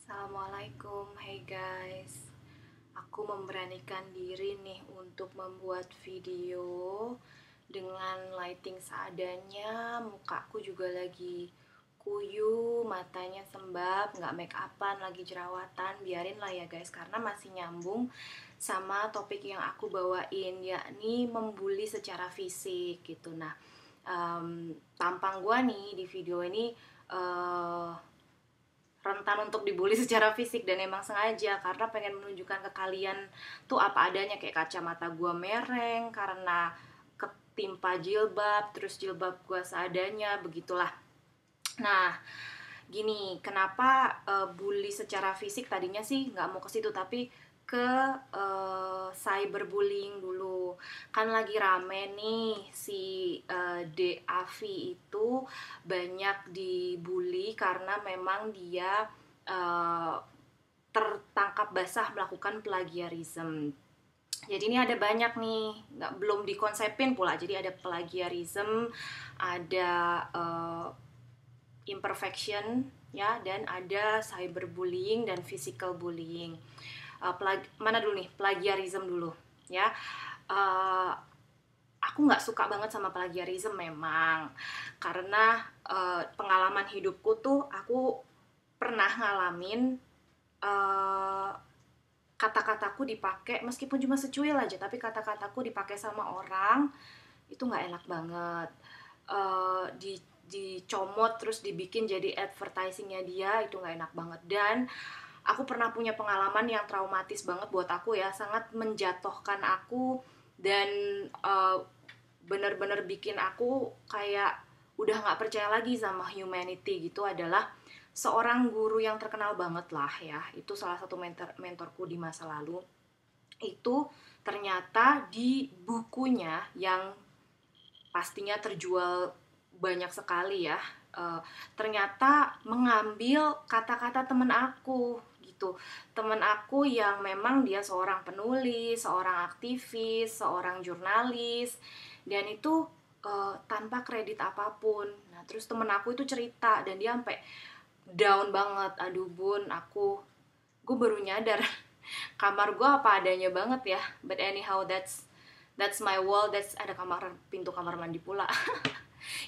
Assalamualaikum, hey guys. Aku memberanikan diri nih untuk membuat video dengan lighting seadanya. Mukaku juga lagi kuyu, matanya sembab, nggak make upan, lagi jerawatan. Biarin lah ya guys, karena masih nyambung sama topik yang aku bawain, yakni membuli secara fisik gitu. Nah, tampang gua nih di video ini uh, rentan untuk dibully secara fisik, dan emang sengaja karena pengen menunjukkan ke kalian tuh apa adanya. Kayak kacamata gua mereng karena ketimpa jilbab, terus jilbab gua seadanya, begitulah. Nah, gini, kenapa bully secara fisik? Tadinya sih nggak mau ke situ, tapi ke cyberbullying dulu. Kan lagi rame nih si Deavi itu banyak dibully karena memang dia uh, tertangkap basah melakukan plagiarism. Jadi ini ada banyak nih, belum dikonsepin pula. Jadi ada plagiarism, ada imperfection ya, dan ada cyberbullying dan physical bullying. Mana dulu nih? Plagiarism dulu ya. Aku nggak suka banget sama plagiarism memang, karena pengalaman hidupku tuh aku pernah ngalamin kata-kataku dipakai, meskipun cuma secuil aja, tapi kata-kataku dipakai sama orang itu nggak enak banget. Dicomot terus dibikin jadi advertisingnya dia, itu nggak enak banget. Dan aku pernah punya pengalaman yang traumatis banget buat aku ya, sangat menjatuhkan aku, dan bener-bener bikin aku kayak udah nggak percaya lagi sama humanity gitu. Adalah seorang guru yang terkenal banget lah ya, itu salah satu mentorku di masa lalu. Itu ternyata di bukunya yang pastinya terjual banyak sekali ya, ternyata mengambil kata-kata temen aku gitu. Temen aku yang memang dia seorang penulis, seorang aktivis, seorang jurnalis, dan itu tanpa kredit apapun. Nah, terus temen aku itu cerita dan dia sampai down banget. Aduh bun, gue baru nyadar kamar gue apa adanya banget ya. But anyhow, that's my wall. Ada pintu kamar mandi pula.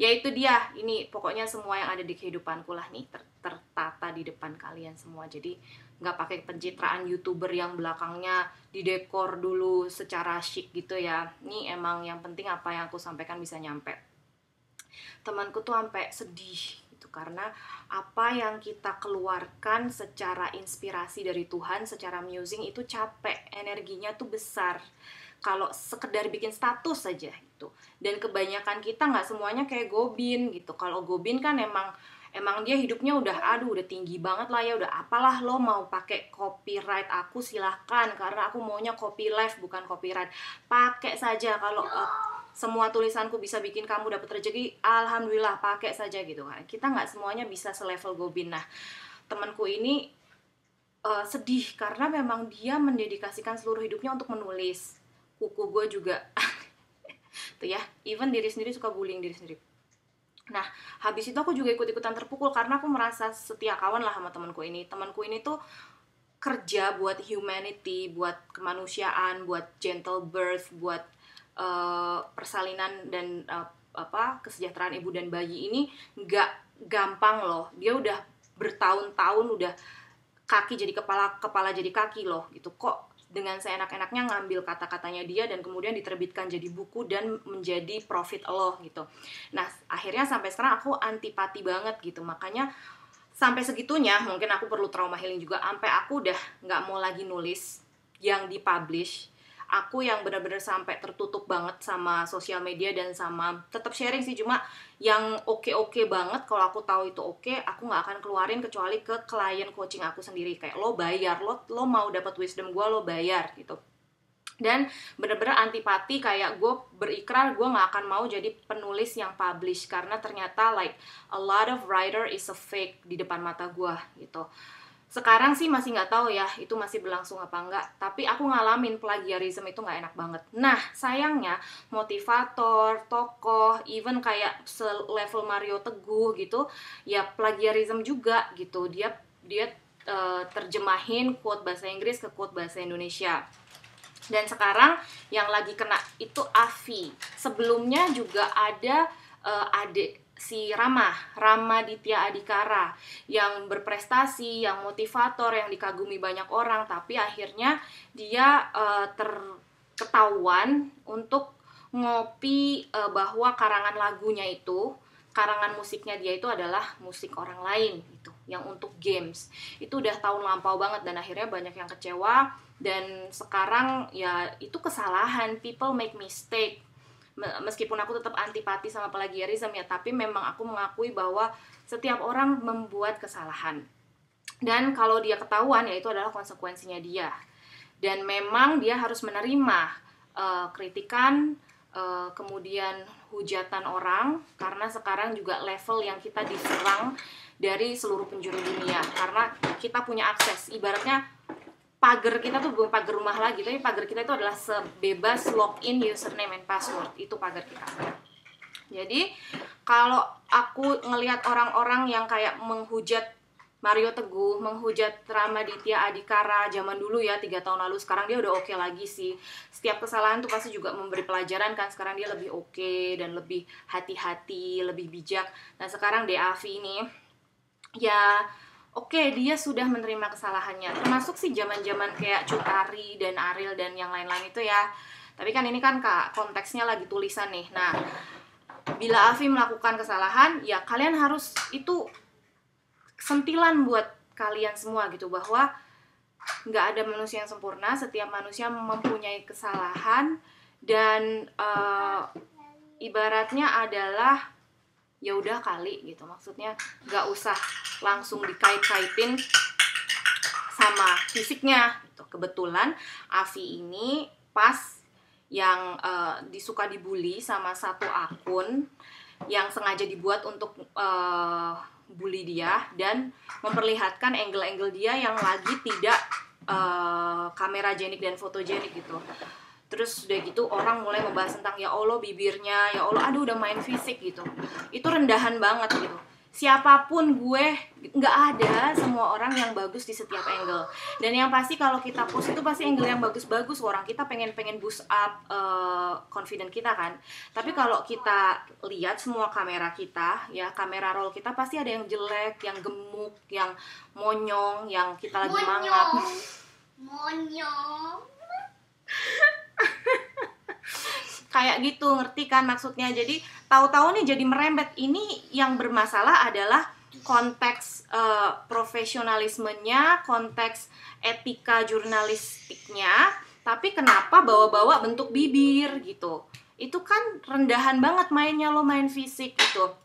Ya itu dia, ini pokoknya semua yang ada di kehidupanku lah nih tertata di depan kalian semua. Jadi nggak pakai pencitraan youtuber yang belakangnya didekor dulu secara chic gitu ya. Ini emang yang penting apa yang aku sampaikan bisa nyampe. Temanku tuh sampai sedih gitu, karena apa yang kita keluarkan secara inspirasi dari Tuhan, secara musing itu capek, energinya tuh besar kalau sekedar bikin status saja gitu. Dan kebanyakan kita nggak semuanya kayak Gobin gitu. Kalau Gobin kan emang dia hidupnya udah tinggi banget lah ya, udah apalah. Lo mau pakai copyright aku silahkan, karena aku maunya copyleft bukan copyright. Pakai saja, kalau semua tulisanku bisa bikin kamu dapat rezeki, alhamdulillah, pakai saja gitu kan. Kita nggak semuanya bisa selevel Gobin. Nah, temanku ini sedih karena memang dia mendedikasikan seluruh hidupnya untuk menulis. Kuku gue juga tuh ya, even diri sendiri suka bullying diri sendiri. Nah, habis itu aku juga ikut-ikutan terpukul karena aku merasa setia kawan lah sama temanku ini. Temanku ini tuh kerja buat humanity, buat kemanusiaan, buat gentle birth, buat persalinan dan kesejahteraan ibu dan bayi. Ini nggak gampang loh. Dia udah bertahun-tahun, udah kaki jadi kepala, kepala jadi kaki loh gitu. Kok dengan seenak-enaknya ngambil kata-katanya dia dan kemudian diterbitkan jadi buku dan menjadi profit Allah gitu. Nah, akhirnya sampai sekarang aku antipati banget gitu. Makanya sampai segitunya mungkin aku perlu trauma healing juga, sampai aku udah nggak mau lagi nulis yang dipublish. Aku yang benar-benar sampai tertutup banget sama sosial media, dan sama tetap sharing sih, cuma yang oke banget. Kalau aku tahu itu oke, aku nggak akan keluarin kecuali ke klien coaching aku sendiri. Kayak lo bayar, lo mau dapat wisdom gue, lo bayar gitu. Dan bener-bener antipati, kayak gue berikrar gue nggak akan mau jadi penulis yang publish, karena ternyata like a lot of writer is a fake di depan mata gue gitu. Sekarang sih masih nggak tahu ya itu masih berlangsung apa enggak, tapi aku ngalamin plagiarism itu nggak enak banget. Nah, sayangnya motivator, tokoh, even kayak selevel Mario Teguh gitu ya plagiarism juga gitu. Dia terjemahin quote bahasa Inggris ke quote bahasa Indonesia. Dan sekarang yang lagi kena itu Afi. Sebelumnya juga ada adik si Rama Ditya Adhikara yang berprestasi, yang motivator, yang dikagumi banyak orang, tapi akhirnya dia terketahuan untuk ngopi bahwa karangan lagunya itu, karangan musiknya dia itu adalah musik orang lain gitu, yang untuk games. Itu udah tahun lampau banget dan akhirnya banyak yang kecewa. Dan sekarang ya itu kesalahan, people make mistake. Meskipun aku tetap antipati sama plagiarism ya, tapi memang aku mengakui bahwa setiap orang membuat kesalahan. Dan kalau dia ketahuan ya itu adalah konsekuensinya dia. Dan memang dia harus menerima kritikan, kemudian hujatan orang, karena sekarang juga level yang kita diserang dari seluruh penjuru dunia, karena kita punya akses. Ibaratnya pagar kita tuh bukan pagar rumah lagi, tapi pagar kita itu adalah sebebas login username and password, itu pagar kita. Jadi kalau aku ngelihat orang-orang yang kayak menghujat Mario Teguh, menghujat Rama Ditya Adhikara zaman dulu ya, 3 tahun lalu, sekarang dia udah oke lagi sih. Setiap kesalahan tuh pasti juga memberi pelajaran kan, sekarang dia lebih oke dan lebih hati-hati, lebih bijak. Nah sekarang Afi ini ya oke, dia sudah menerima kesalahannya. Termasuk sih zaman-zaman kayak Cut Tari dan Ariel dan yang lain-lain itu ya. Tapi kan ini kan Kak, konteksnya lagi tulisan nih. Nah, bila Afi melakukan kesalahan, ya kalian harus, itu sentilan buat kalian semua gitu, bahwa nggak ada manusia yang sempurna, setiap manusia mempunyai kesalahan. Dan ibaratnya adalah ya udah kali gitu, maksudnya nggak usah langsung dikait-kaitin sama fisiknya gitu. Kebetulan Afi ini pas yang disuka dibully sama satu akun yang sengaja dibuat untuk bully dia dan memperlihatkan angle-angle dia yang lagi tidak kameragenik dan fotogenik gitu. Terus udah gitu orang mulai membahas tentang ya Allah bibirnya, ya Allah aduh udah main fisik gitu. Itu rendahan banget gitu. Siapapun gue, nggak ada semua orang yang bagus di setiap angle. Dan yang pasti kalau kita post itu pasti angle yang bagus-bagus, orang kita pengen boost up confident kita kan. Tapi kalau kita lihat semua kamera kita, ya kamera roll kita pasti ada yang jelek, yang gemuk, yang monyong, yang kita lagi mangap. Monyong. Kayak gitu, ngerti kan maksudnya? Jadi tahu-tahu nih jadi merembet. Ini yang bermasalah adalah konteks profesionalismenya, konteks etika jurnalistiknya. Tapi kenapa bawa-bawa bentuk bibir gitu? Itu kan rendahan banget mainnya, lo main fisik gitu.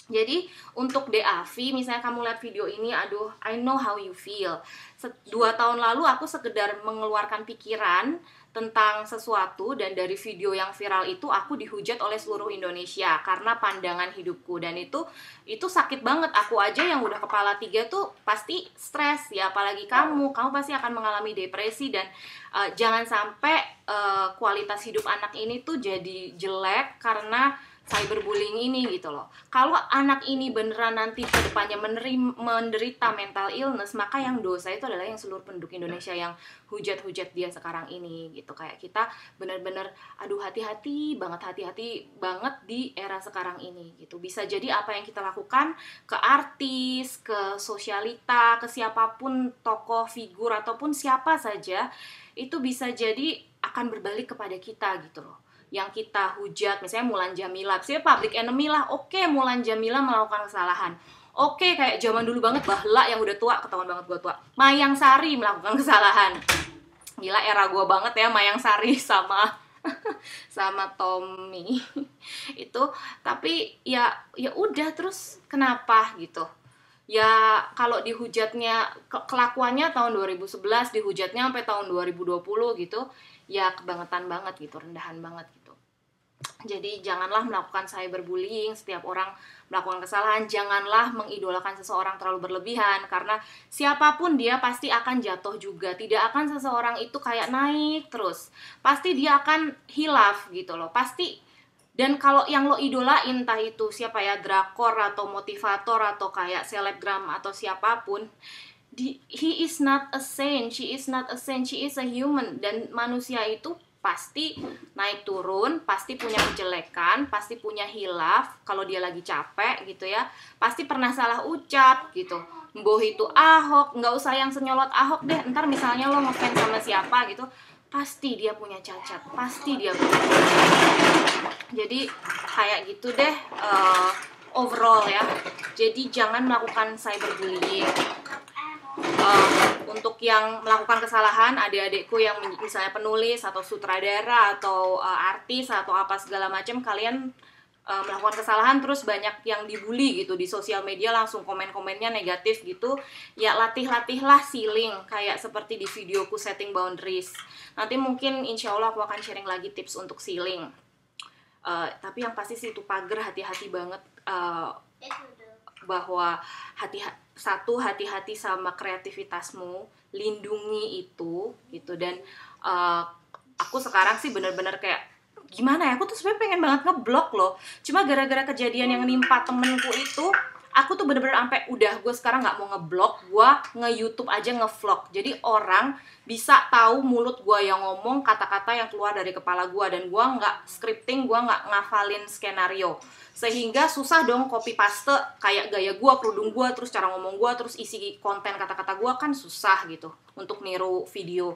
Jadi untuk Afi, misalnya kamu lihat video ini, aduh, I know how you feel. 2 tahun lalu aku sekedar mengeluarkan pikiran tentang sesuatu, dan dari video yang viral itu aku dihujat oleh seluruh Indonesia karena pandangan hidupku. Dan itu sakit banget. Aku aja yang udah kepala 3 tuh pasti stres ya, apalagi kamu pasti akan mengalami depresi. Dan jangan sampai kualitas hidup anak ini tuh jadi jelek karena cyberbullying ini gitu loh. Kalau anak ini beneran nanti ke depannya menderita mental illness, maka yang dosa itu adalah yang seluruh penduduk Indonesia yang hujat-hujat dia sekarang ini gitu. Kayak kita bener-bener aduh hati-hati banget di era sekarang ini gitu. Bisa jadi apa yang kita lakukan ke artis, ke sosialita, ke siapapun tokoh, figur ataupun siapa saja, itu bisa jadi akan berbalik kepada kita gitu loh. Yang kita hujat, misalnya Mulan Jamila, misalnya public enemy lah, oke, Mulan Jamila melakukan kesalahan, oke, kayak zaman dulu banget, Bahla yang udah tua, ketahuan banget gue tua, Mayang Sari melakukan kesalahan, gila era gue banget ya Mayang Sari sama Tommy itu. Tapi ya udah, terus kenapa gitu ya? Kalau dihujatnya, kelakuannya tahun 2011, dihujatnya sampai tahun 2020 gitu, ya kebangetan banget gitu, rendahan banget gitu. Jadi janganlah melakukan cyberbullying. Setiap orang melakukan kesalahan. Janganlah mengidolakan seseorang terlalu berlebihan, karena siapapun dia pasti akan jatuh juga. Tidak akan seseorang itu kayak naik terus, pasti dia akan hilaf gitu loh, pasti. Dan kalau yang lo idolain, entah itu siapa ya, drakor atau motivator atau kayak selebgram atau siapapun, He is not a saint, she is not a saint, she is a human. Dan manusia itu pasti naik turun, pasti punya kejelekan, pasti punya hilaf kalau dia lagi capek gitu ya, pasti pernah salah ucap gitu. Mboh itu Ahok, nggak usah yang senyolot Ahok deh, ntar misalnya lo ngefans sama siapa gitu, pasti dia punya cacat, pasti dia punya cacat. Jadi kayak gitu deh overall ya. Jadi jangan melakukan cyberbullying. Untuk yang melakukan kesalahan, adik-adikku yang misalnya penulis atau sutradara atau artis atau apa segala macam, kalian melakukan kesalahan terus banyak yang dibully gitu di sosial media, langsung komen-komennya negatif gitu, ya latih-latihlah sealing kayak seperti di videoku setting boundaries. Nanti mungkin insya Allah aku akan sharing lagi tips untuk sealing. Tapi yang pasti sih itu pagar, hati-hati banget, bahwa hati-hati sama kreativitasmu, lindungi itu gitu. Dan aku sekarang sih bener-bener kayak gimana ya, aku tuh sebenarnya pengen banget ngeblok loh, cuma gara-gara kejadian yang nimpa temenku itu, aku tuh bener-bener sampai udah, gue sekarang nggak mau ngeblok, gue nge-YouTube aja, nge-vlog. Jadi orang bisa tahu mulut gue yang ngomong, kata-kata yang keluar dari kepala gue, dan gue nggak scripting, gue nggak ngafalin skenario, sehingga susah dong copy paste kayak gaya gue, kerudung gue, terus cara ngomong gue, terus isi konten kata-kata gue, kan susah gitu untuk niru video.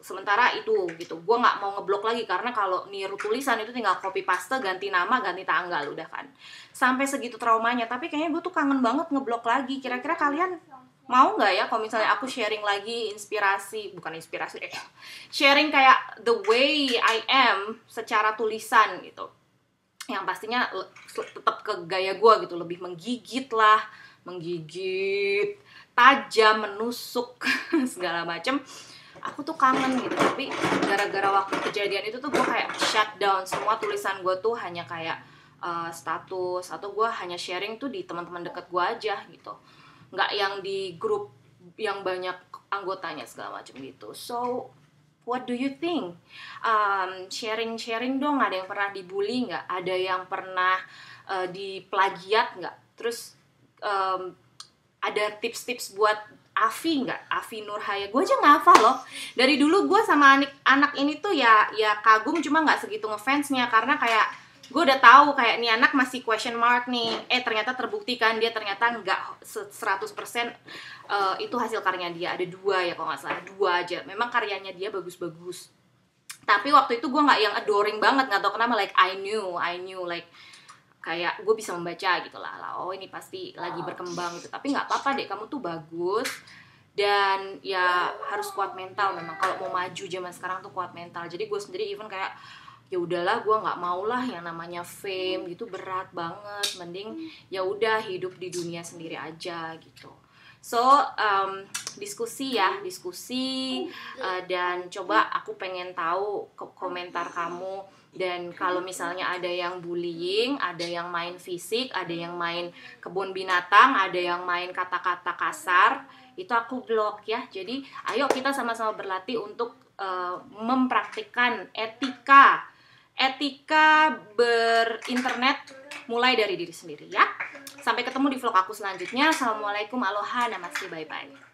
Sementara itu gitu, gue nggak mau ngeblok lagi, karena kalau niru tulisan itu tinggal copy paste, ganti nama, ganti tanggal, udah kan. Sampai segitu traumanya. Tapi kayaknya gue tuh kangen banget ngeblok lagi. Kira-kira kalian mau nggak ya kalau misalnya aku sharing lagi sharing kayak the way I am secara tulisan gitu, yang pastinya tetap ke gaya gue gitu, lebih menggigit, tajam, menusuk segala macem. Aku tuh kangen gitu. Tapi gara-gara waktu kejadian itu tuh gue kayak shutdown semua tulisan gue tuh, hanya kayak status, atau gue hanya sharing tuh di teman-teman deket gue aja gitu, nggak yang di grup yang banyak anggotanya segala macam gitu. So what do you think? Sharing dong. Ada yang pernah dibully nggak? Ada yang pernah diplagiat nggak? Terus ada tips-tips buat Afi nggak? Afi Nurhaya, gue aja ngafal loh. Dari dulu gue sama anak ini tuh ya kagum, cuma nggak segitu ngefansnya, karena kayak gue udah tahu kayak nih anak masih question mark nih. Ternyata terbukti kan, dia ternyata nggak 100% itu hasil karyanya dia. Ada 2 ya kalau nggak salah, 2 aja. Memang karyanya dia bagus-bagus. Tapi waktu itu gue nggak yang adoring banget, nggak tahu kenapa, like I knew like kayak gue bisa membaca gitu lah, oh ini pasti lagi berkembang gitu. Tapi nggak apa-apa deh, kamu tuh bagus. Dan ya harus kuat mental memang, kalau mau maju zaman sekarang tuh kuat mental. Jadi gue sendiri even kayak ya udahlah, gue nggak mau lah yang namanya fame gitu, berat banget. Mending ya udah hidup di dunia sendiri aja gitu. So diskusi dan coba aku pengen tahu komentar kamu. Dan kalau misalnya ada yang bullying, ada yang main fisik, ada yang main kebun binatang, ada yang main kata-kata kasar, itu aku blok ya. Jadi ayo kita sama-sama berlatih untuk mempraktikkan etika berinternet mulai dari diri sendiri ya. Sampai ketemu di vlog aku selanjutnya. Assalamualaikum, aloha, namaste, bye-bye.